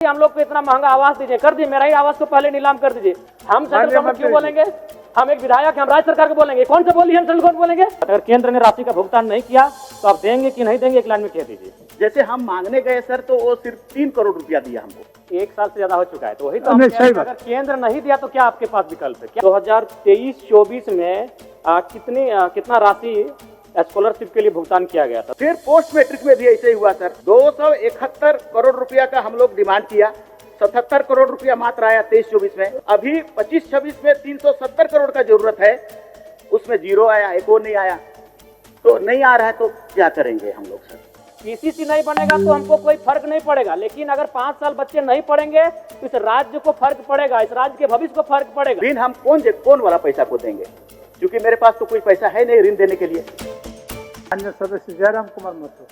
हम लोग को इतना महंगा आवास दीजिए, कर दिए, मेरा ही आवास को पहले नीलाम कर दीजिए। हम सेंट्रल गवर्नमेंट क्यों बोलेंगे? हम एक विधायक हैं, हम राज्य सरकार को बोलेंगे। कौन से बोली हम सेंट्रल गवर्नमेंट बोलेंगे? अगर केंद्र ने राशि का भुगतान नहीं किया तो आप देंगे कि नहीं देंगे, एक लाइन में कह दीजिए। जैसे हम मांगने गए सर, तो वो सिर्फ 3 करोड़ रुपया दिया हमको। 1 साल से ज्यादा हो चुका है, तो वही तो हम कह रहे हैं, अगर केंद्र नहीं दिया तो क्या आपके पास विकल्प है? 2023-24 में कितना राशि स्कॉलरशिप के लिए भुगतान किया गया था? फिर पोस्ट मैट्रिक में भी ऐसे ही हुआ सर। 271 करोड़ रुपया का हम लोग डिमांड किया, 77 करोड़ रुपया मात्र आया 23-24 में। अभी 25-26 में 370 करोड़ का जरूरत है, उसमें जीरो आया, एक और नहीं आया। तो नहीं आ रहा है तो क्या करेंगे हम लोग सर? पीसीसी नहीं बनेगा तो हमको कोई फर्क नहीं पड़ेगा, लेकिन अगर 5 साल बच्चे नहीं पढ़ेंगे तो इस राज्य को फर्क पड़ेगा, इस राज्य के भविष्य को फर्क पड़ेगा। ऋण हम कौन वाला पैसा को देंगे, क्योंकि मेरे पास तो कोई पैसा है नहीं ऋण देने के लिए। अन्य सदस्य जयराम कुमार महतो।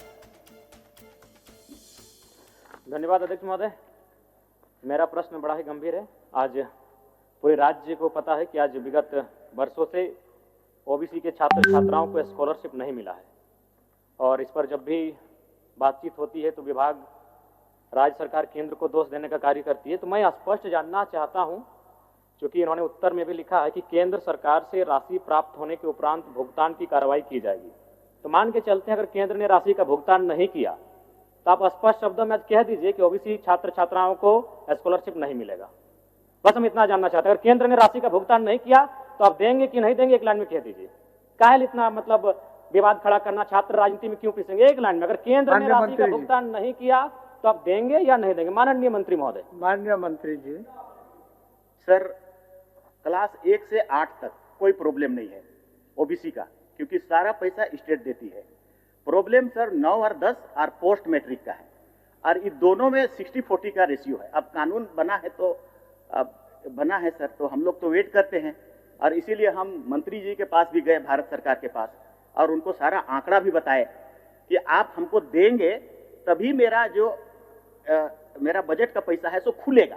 धन्यवाद अध्यक्ष महोदय। मेरा प्रश्न बड़ा ही गंभीर है। आज पूरे राज्य को पता है कि आज विगत वर्षों से ओबीसी के छात्र छात्राओं को स्कॉलरशिप नहीं मिला है, और इस पर जब भी बातचीत होती है तो विभाग, राज्य सरकार केंद्र को दोष देने का कार्य करती है। तो मैं स्पष्ट जानना चाहता हूं, क्योंकि इन्होंने उत्तर में भी लिखा है कि केंद्र सरकार से राशि प्राप्त होने के उपरांत भुगतान की कार्रवाई की जाएगी। तो मान के चलते हैं अगर केंद्र ने राशि का भुगतान नहीं किया तो आप स्पष्ट शब्दों में कह दीजिए कि ओबीसी छात्र छात्राओं को स्कॉलरशिप नहीं मिलेगा। बस हम इतना जानना चाहते हैं, अगर केंद्र ने राशि का भुगतान नहीं किया तो आप देंगे कि नहीं देंगे, एक लाइन में कह दीजिए। काहे इतना मतलब विवाद खड़ा करना? छात्र राजनीति में क्यों पिसेंगे? एक लाइन में, अगर केंद्र ने राशि का भुगतान नहीं किया तो आप देंगे या नहीं देंगे? माननीय मंत्री महोदय। माननीय मंत्री जी। सर, क्लास 1 से 8 तक कोई प्रॉब्लम नहीं है ओबीसी का, क्योंकि सारा पैसा स्टेट देती है। प्रॉब्लम सर 9 और 10 और पोस्ट मैट्रिक का है, और इन दोनों में 60-40 का रेशियो है। अब कानून बना है तो बना है सर, तो हम लोग तो वेट करते हैं, और इसीलिए हम मंत्री जी के पास भी गए, भारत सरकार के पास, और उनको सारा आंकड़ा भी बताए कि आप हमको देंगे तभी मेरा जो मेरा बजट का पैसा है सो खुलेगा।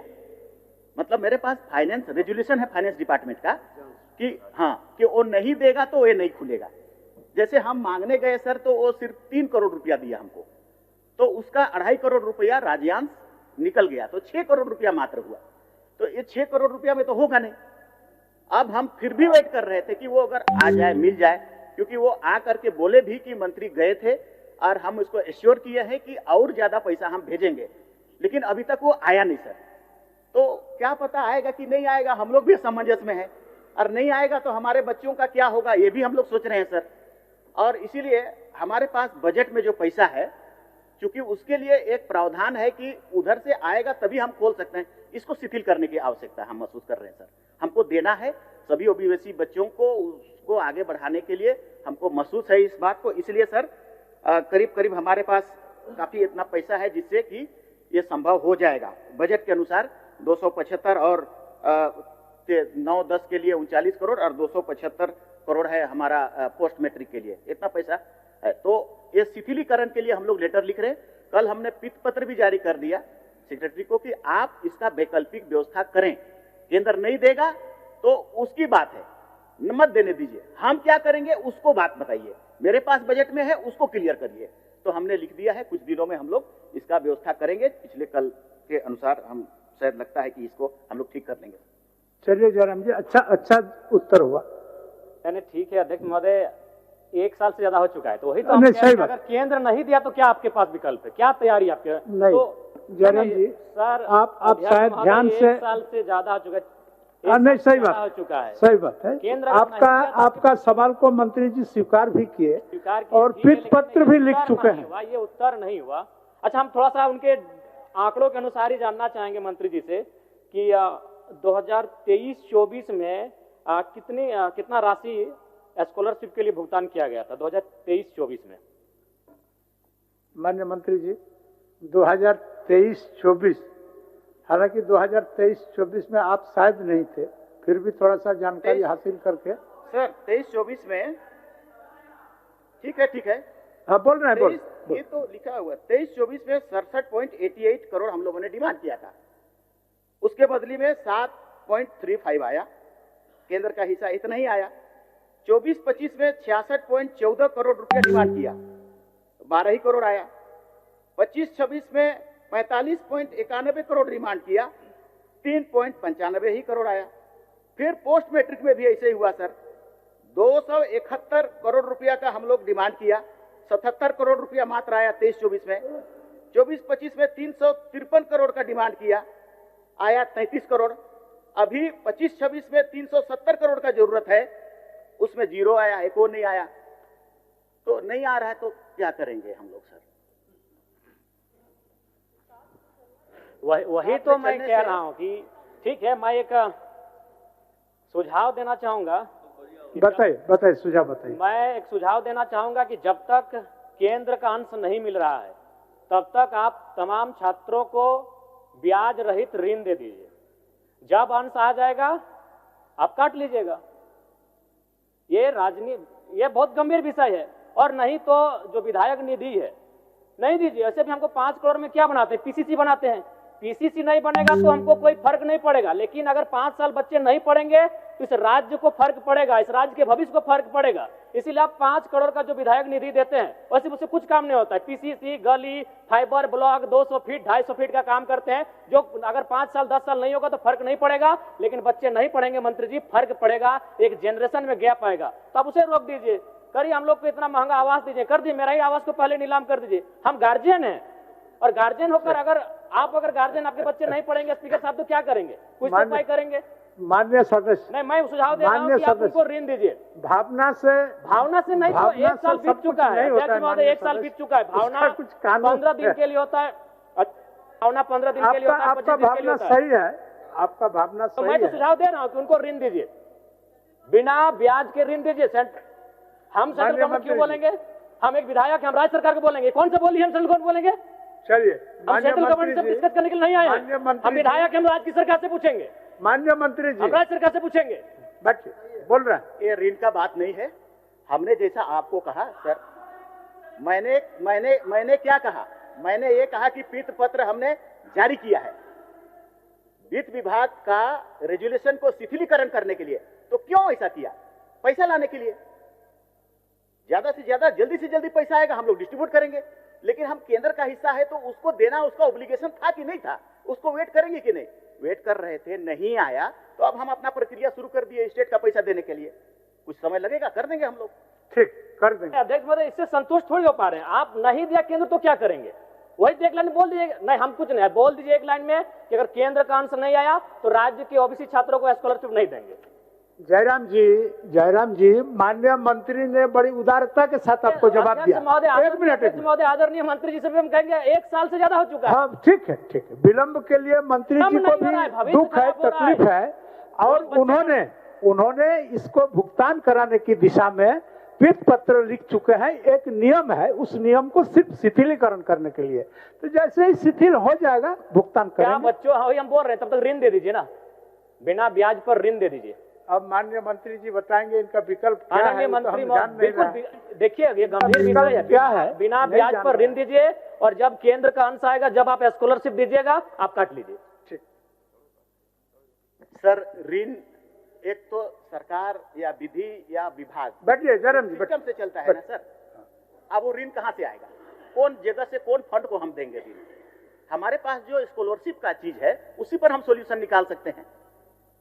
मतलब मेरे पास फाइनेंस रेजुलेशन है फाइनेंस डिपार्टमेंट का कि हाँ, कि वो नहीं देगा तो ये नहीं खुलेगा। जैसे हम मांगने गए सर, तो वो सिर्फ 3 करोड़ रुपया दिया हमको, तो उसका 2.5 करोड़ रुपया राज्यांश निकल गया, तो 6 करोड़ रुपया मात्र हुआ। तो ये 6 करोड़ रुपया में तो होगा नहीं। अब हम फिर भी वेट कर रहे थे कि वो अगर आ जाए, मिल जाए, क्योंकि वो आ करके बोले भी कि मंत्री गए थे और हम उसको एश्योर किए हैं कि और ज्यादा पैसा हम भेजेंगे, लेकिन अभी तक वो आया नहीं सर। तो क्या पता आएगा कि नहीं आएगा, हम लोग भी असमंजस में है, और नहीं आएगा तो हमारे बच्चों का क्या होगा ये भी हम लोग सोच रहे हैं सर। और इसीलिए हमारे पास बजट में जो पैसा है, क्योंकि उसके लिए एक प्रावधान है कि उधर से आएगा तभी हम खोल सकते हैं, इसको शिथिल करने की आवश्यकता हम महसूस कर रहे हैं सर। हमको देना है सभी ओबीसी बच्चों को, उसको आगे बढ़ाने के लिए हमको महसूस है इस बात को। इसलिए सर करीब करीब हमारे पास काफी इतना पैसा है जिससे कि ये संभव हो जाएगा। बजट के अनुसार 275 और 9-10 के लिए 39 करोड़ और 275 करोड़ है हमारा पोस्ट मैट्रिक के लिए, इतना पैसा है। तो ये शिथिलीकरण के लिए हम लोग लेटर लिख रहे हैं। कल हमने पित पत्र भी जारी कर दिया सेक्रेटरी को कि आप इसका वैकल्पिक व्यवस्था करें। केंद्र नहीं देगा तो उसकी बात है, मत देने दीजिए, हम क्या करेंगे उसको बात बताइए, मेरे पास बजट में है उसको क्लियर करिए। तो हमने लिख दिया है, कुछ दिनों में हम लोग इसका व्यवस्था करेंगे। पिछले कल के अनुसार हम शायद लगता है कि इसको हम लोग ठीक कर लेंगे। चलिए जयराम जी, अच्छा उत्तर हुआ। यानी ठीक है अध्यक्ष महोदय, 1 साल से ज्यादा हो चुका है, तो वही तो हम कह रहे हैं, अगर केंद्र नहीं दिया तो क्या आपके पास विकल्प है, क्या तैयारी आपके? नहीं तो जयराम जी सर, आप शायद ध्यान से 1 साल से ज्यादा हो चुका है। नहीं, सही बात हो चुका है, सही बात है। केंद्र आपका सवाल को मंत्री जी स्वीकार भी किए और पित पत्र भी लिख चुके हैं। ये उत्तर नहीं हुआ। अच्छा, हम थोड़ा सा उनके आंकड़ों के अनुसार ही जानना चाहेंगे मंत्री जी से कि 2023-24 में कितना राशि स्कॉलरशिप के लिए भुगतान किया गया था 2023-24 में? माननीय मंत्री जी, 2023-24, हालांकि 2023-24 में आप शायद नहीं थे, फिर भी थोड़ा सा जानकारी हासिल करके। सर 23-24 में ठीक है हाँ बोल रहे हैं, बोल। ये तो लिखा हुआ 23-24 में 67.88 करोड़ हम लोगों ने डिमांड किया था, उसके बदली में 7.35 आया, केंद्र का हिस्सा इतना ही आया। 24-25 में 66.14 करोड़ रुपया डिमांड किया, 12 ही करोड़ आया। 25-26 में 45.91 करोड़ डिमांड किया, 3.95 ही करोड़ आया। फिर पोस्ट मैट्रिक में भी ऐसे ही हुआ सर, 271 करोड़ रुपया का हम लोग डिमांड किया, 77 करोड़ रुपया मात्र आया 23-24 में। 24-25 में 353 करोड़ का डिमांड किया, आया 33 करोड़। अभी 25-26 में 370 करोड़ का जरूरत है, उसमें जीरो आया, एक और नहीं आया। तो नहीं आ रहा है तो क्या करेंगे हम लोग सर? वही तो मैं कह रहा हूं कि ठीक है, मैं एक सुझाव देना चाहूंगा। बताइए सुझाव बताइए। मैं एक सुझाव देना चाहूंगा कि जब तक केंद्र का अंश नहीं मिल रहा है तब तक आप तमाम छात्रों को ब्याज रहित ऋण दे दीजिए। जब अंश आ जाएगा आप काट लीजिएगा। ये बहुत गंभीर विषय है। और नहीं तो जो विधायक निधि है नहीं दीजिए। ऐसे भी हमको 5 करोड़ में क्या बनाते हैं, पीसीसी बनाते हैं। पीसीसी नहीं बनेगा तो हमको कोई फर्क नहीं पड़ेगा, लेकिन अगर 5 साल बच्चे नहीं पढ़ेंगे तो इस राज्य को फर्क पड़ेगा, इस राज्य के भविष्य को फर्क पड़ेगा। इसीलिए आप 5 करोड़ का जो विधायक निधि देते हैं वैसे उससे कुछ काम नहीं होता है। पीसीसी, गली, फाइबर ब्लॉक 200 फीट 250 फीट का काम करते हैं, जो अगर 5 साल 10 साल नहीं होगा तो फर्क नहीं पड़ेगा, लेकिन बच्चे नहीं पढ़ेंगे मंत्री जी, फर्क पड़ेगा, एक जनरेशन में गैप आएगा। तो आप उसे रोक दीजिए। करिए, हम लोग को इतना महंगा आवास दीजिए, कर दिए, मेरा ही आवास को पहले नीलाम कर दीजिए। हम गार्जियन हैं और गार्जियन होकर अगर गार्जियन आपके बच्चे नहीं पढ़ेंगे स्पीकर साहब तो क्या करेंगे, कुछ उपाय करेंगे। माननीय सदस्य, नहीं, मैं सुझाव दे रहा हूं कि आप उनको ऋण दीजिए। भावना से नहीं तो 1 साल बीत चुका है, 1 साल बीत चुका है। भावना कुछ कानून 15 दिन के लिए होता है, भावना 15 दिन के लिए होता है, 25 दिन के लिए होता है। सही है, आपका भावना तो सही है। मैं तो सुझाव दे रहा हूं कि उनको ऋण दीजिए, बिना ब्याज के ऋण दीजिए। हम सेंट्रल गवर्नमेंट क्यों बोलेंगे? हम एक विधायक, हम राज्य सरकार को बोलेंगे। कौन सा बोली हम सेंट्रल गवर्नमेंट बोलेंगे? चलिए, हम सेंट्रल गवर्नमेंट से डिस्कस करने के लिए नहीं आए हैं। हम विधायक, हम राज्य की सरकार से पूछेंगे। माननीय मंत्री जी, हम राज्य सरकार से पूछेंगे। बैठिए, बोल रहे हैं। ये ऋण का बात नहीं है। हमने जैसा आपको कहा सर, मैंने क्या कहा? मैंने ये कहा कि पीत पत्र हमने जारी किया है वित्त विभाग का रेजुलेशन को शिथिलीकरण करने के लिए। तो क्यों ऐसा किया? पैसा लाने के लिए। ज्यादा से ज्यादा जल्दी से जल्दी पैसा आएगा, हम लोग डिस्ट्रीब्यूट करेंगे। लेकिन हम केंद्र का हिस्सा है तो उसको देना उसका ऑब्लिगेशन था कि नहीं था? उसको वेट करेंगे कि नहीं? वेट कर रहे थे, नहीं आया तो अब हम अपना प्रक्रिया शुरू कर दिए स्टेट का पैसा देने के लिए। कुछ समय लगेगा, कर देंगे हम लोग। ठीक, कर देंगे। अध्यक्ष महोदय, इससे संतुष्ट थोड़ी हो पा रहे हैं। आप नहीं दिया केंद्र तो क्या करेंगे? वही एक लाइन बोल दीजिए। नहीं, हम कुछ नहीं, बोल दीजिए एक लाइन में कि अगर केंद्र का अंश नहीं आया तो राज्य के ओबीसी छात्रों को स्कॉलरशिप नहीं देंगे। जयराम जी, माननीय मंत्री ने बड़ी उदारता के साथ आपको जवाब दिया। एक मिनट महोदय, आदरणीय मंत्री जी से भी हम कहेंगे 1 साल से ज्यादा हो चुका है। हाँ, ठीक है। विलंब के लिए मंत्री जी को भी दुख है, तकलीफ है, और उन्होंने इसको भुगतान कराने की दिशा में वित्त पत्र लिख चुके हैं। एक नियम है, उस नियम को सिर्फ शिथिलीकरण करने के लिए। तो जैसे ही शिथिल हो जाएगा भुगतान करेंगे। बच्चों, हम बोल रहे हैं तब तक ऋण दे दीजिए ना, बिना ब्याज पर ऋण दे दीजिए। अब माननीय मंत्री जी बताएंगे इनका विकल्प क्या है। मंत्री देखिए, ये गंभीर विषय है। क्या है? बिना ब्याज पर ऋण दीजिए, और जब केंद्र का अंश आएगा, जब आप स्कॉलरशिप दीजिएगा, आप काट लीजिए। ठीक सर, ऋण एक तो सरकार या विधि या विभाग बैठिए जयराम जी, सिस्टम से चलता है ना सर। अब वो ऋण कहाँ से आएगा? कौन जगह से, कौन फंड को हम देंगे ऋण? हमारे पास जो स्कॉलरशिप का चीज है उसी पर हम सॉल्यूशन निकाल सकते हैं।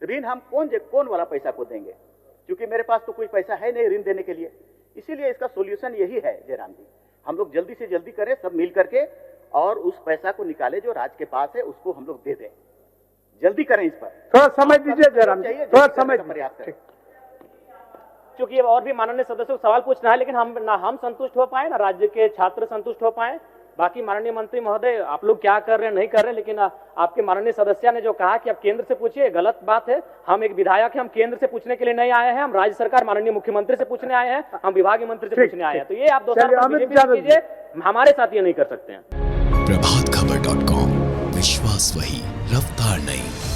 ऋण हम कौन वाला पैसा को देंगे? क्योंकि मेरे पास तो कोई पैसा है नहीं ऋण देने के लिए। इसीलिए इसका सॉल्यूशन यही है जयराम जी, हम लोग जल्दी से जल्दी करें सब मिल करके, और उस पैसा को निकाले जो राज्य के पास है उसको हम लोग दे दें। जल्दी करें इस पर। थोड़ा समय दीजिए जयराम जी, थोड़ा समय प्रयास करें। क्योंकि और भी माननीय सदस्यों को सवाल पूछना है, लेकिन हम संतुष्ट हो पाए, ना राज्य के छात्र संतुष्ट हो पाए। बाकी माननीय मंत्री महोदय, आप लोग क्या कर रहे हैं नहीं कर रहे, लेकिन आपके माननीय सदस्य ने जो कहा कि आप केंद्र से पूछिए, गलत बात है। हम एक विधायक हैं, हम केंद्र से पूछने के लिए नहीं आए हैं, हम राज्य सरकार माननीय मुख्यमंत्री से पूछने आए हैं, हम विभागीय मंत्री से पूछने आए हैं। तो ये आप 2 साल कीजिए, हमारे साथ ये नहीं कर सकते हैं। प्रभातखबर.com, विश्वास वही, रफ्तार नहीं।